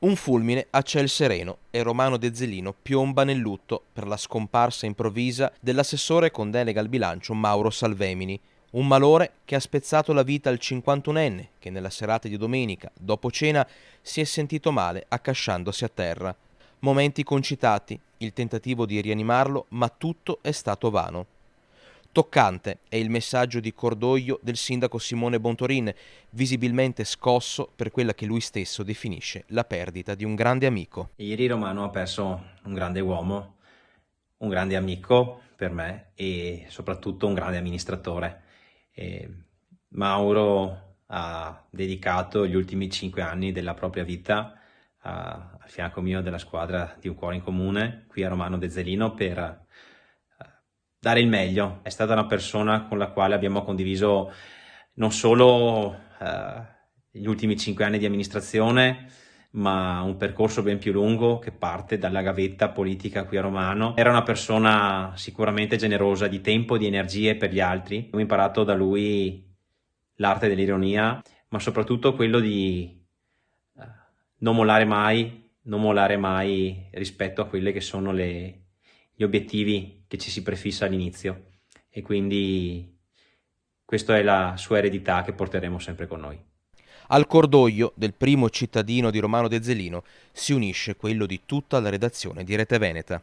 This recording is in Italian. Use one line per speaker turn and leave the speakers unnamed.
Un fulmine a ciel sereno e Romano De Zellino piomba nel lutto per la scomparsa improvvisa dell'assessore con delega al bilancio Mauro Salvemini. Un malore che ha spezzato la vita al 51enne che nella serata di domenica, dopo cena, si è sentito male accasciandosi a terra. Momenti concitati, il tentativo di rianimarlo, ma tutto è stato vano. Toccante è il messaggio di cordoglio del sindaco Simone Bontorin, visibilmente scosso per quella che lui stesso definisce la perdita di un grande amico.
Ieri Romano ha perso un grande uomo, un grande amico per me e soprattutto un grande amministratore. E Mauro ha dedicato gli ultimi 5 anni della propria vita al fianco mio della squadra di Un Cuore in Comune qui a Romano De Zellino per dare il meglio. È stata una persona con la quale abbiamo condiviso non solo gli ultimi 5 anni di amministrazione, ma un percorso ben più lungo che parte dalla gavetta politica qui a Romano. Era una persona sicuramente generosa di tempo e di energie per gli altri. Ho imparato da lui l'arte dell'ironia, ma soprattutto quello di non mollare mai, non mollare mai rispetto a quelle che sono gli obiettivi che ci si prefissa all'inizio. E quindi questa è la sua eredità che porteremo sempre con noi.
Al cordoglio del primo cittadino di Romano De Zellino si unisce quello di tutta la redazione di Rete Veneta.